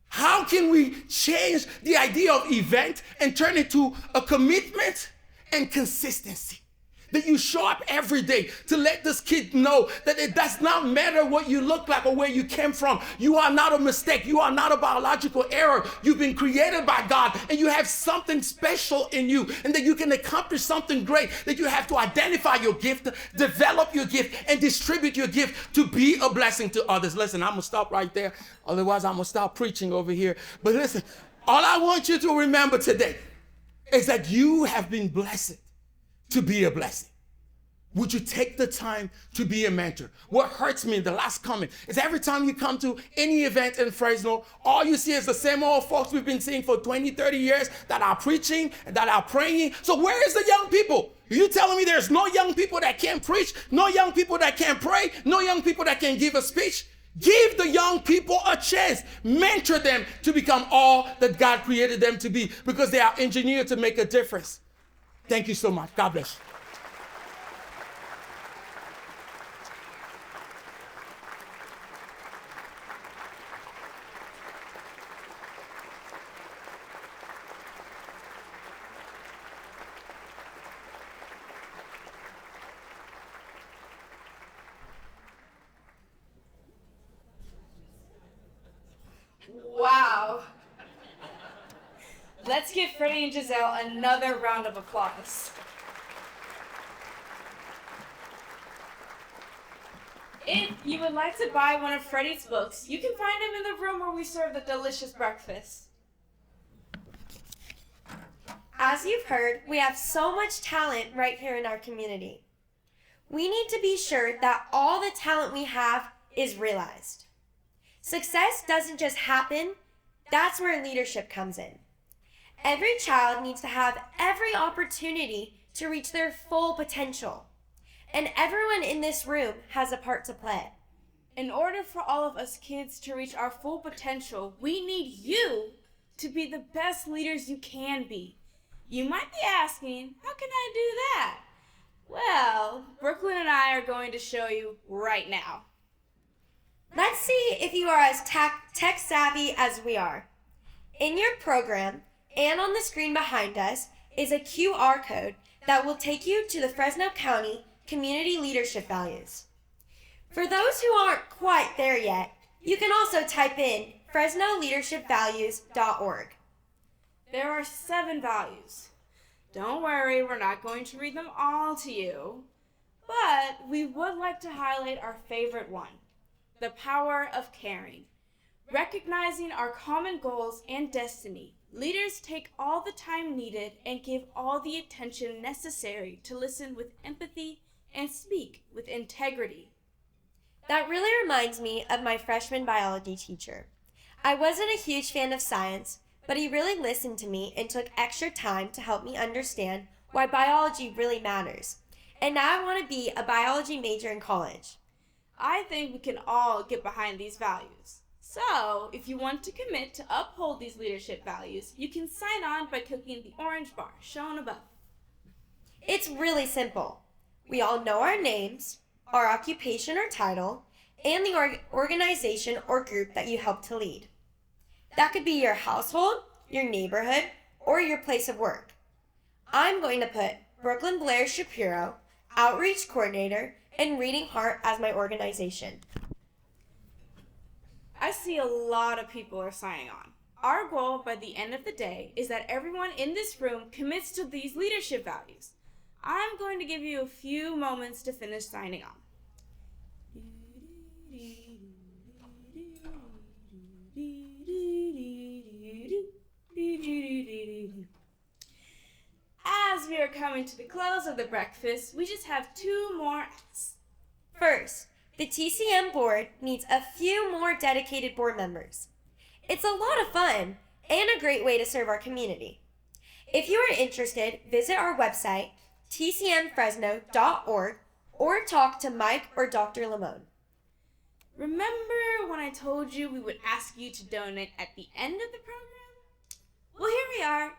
How can we change the idea of event and turn it to a commitment and consistency? That you show up every day to let this kid know that it does not matter what you look like or where you came from. You are not a mistake. You are not a biological error. You've been created by God and you have something special in you and that you can accomplish something great, that you have to identify your gift, develop your gift, and distribute your gift to be a blessing to others. Listen, I'm going to stop right there. Otherwise, I'm going to stop preaching over here. But listen, all I want you to remember today is that you have been blessed to be a blessing. Would you take the time to be a mentor? What hurts me, the last comment, is every time you come to any event in Fresno, all you see is the same old folks we've been seeing for 20, 30 years that are preaching, that are praying. So where is the young people? Are you telling me there's no young people that can preach, no young people that can pray, no young people that can give a speech? Give the young people a chance. Mentor them to become all that God created them to be because they are engineered to make a difference. Thank you so much. God bless you. Wow. Let's give Freddie and Giselle another round of applause. If you would like to buy one of Freddie's books, you can find him in the room where we serve the delicious breakfast. As you've heard, we have so much talent right here in our community. We need to be sure that all the talent we have is realized. Success doesn't just happen, that's where leadership comes in. Every child needs to have every opportunity to reach their full potential. And everyone in this room has a part to play. In order for all of us kids to reach our full potential, we need you to be the best leaders you can be. You might be asking, how can I do that? Well, Brooklyn and I are going to show you right now. Let's see if you are as tech savvy as we are. In your program and on the screen behind us is a QR code that will take you to the Fresno County Community Leadership Values. For those who aren't quite there yet, you can also type in FresnoLeadershipValues.org. There are 7 values. Don't worry, we're not going to read them all to you, but we would like to highlight our favorite one, the power of caring. Recognizing our common goals and destiny, leaders take all the time needed and give all the attention necessary to listen with empathy and speak with integrity. That really reminds me of my freshman biology teacher. I wasn't a huge fan of science, but he really listened to me and took extra time to help me understand why biology really matters. And now I want to be a biology major in college. I think we can all get behind these values. So, if you want to commit to uphold these leadership values, you can sign on by clicking the orange bar shown above. It's really simple. We all know our names, our occupation or title, and the organization or group that you help to lead. That could be your household, your neighborhood, or your place of work. I'm going to put Brooklyn Blair Shapiro, Outreach Coordinator, and Reading Heart as my organization. I see a lot of people are signing on. Our goal by the end of the day is that everyone in this room commits to these leadership values. I'm going to give you a few moments to finish signing on. As we are coming to the close of the breakfast, we just have 2 more acts. First, the TCM board needs a few more dedicated board members. It's a lot of fun and a great way to serve our community. If you are interested, visit our website, tcmfresno.org, or talk to Mike or Dr. Lamone. Remember when I told you we would ask you to donate at the end of the program? Well, here we are.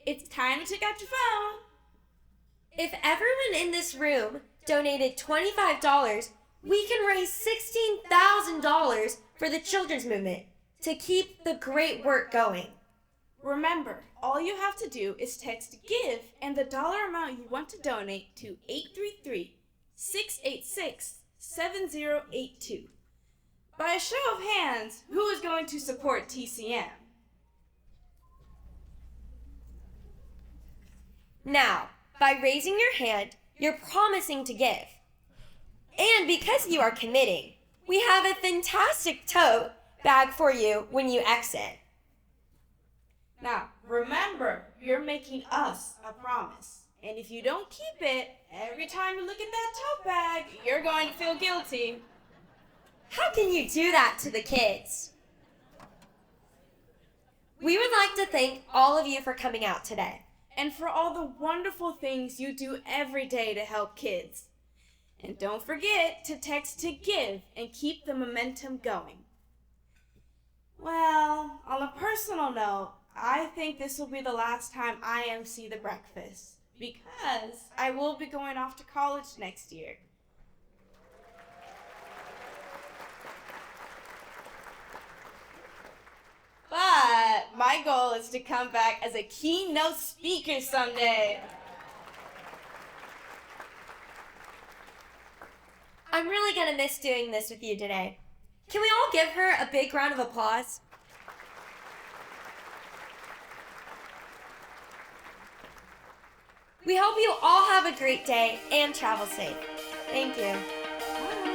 It's time to take out your phone. If everyone in this room donated $25, we can raise $16,000 for the children's movement to keep the great work going. Remember, all you have to do is text GIVE and the dollar amount you want to donate to 833-686-7082. By a show of hands, who is going to support TCM? Now, by raising your hand, you're promising to give. And because you are committing, we have a fantastic tote bag for you when you exit. Now, remember, you're making us a promise. And if you don't keep it, every time you look at that tote bag, you're going to feel guilty. How can you do that to the kids? We would like to thank all of you for coming out today. And for all the wonderful things you do every day to help kids. And don't forget to text to GIVE and keep the momentum going. Well, on a personal note, I think this will be the last time I MC the breakfast because I will be going off to college next year. But my goal is to come back as a keynote speaker someday. I'm really going to miss doing this with you today. Can we all give her a big round of applause? We hope you all have a great day and travel safe. Thank you. Bye.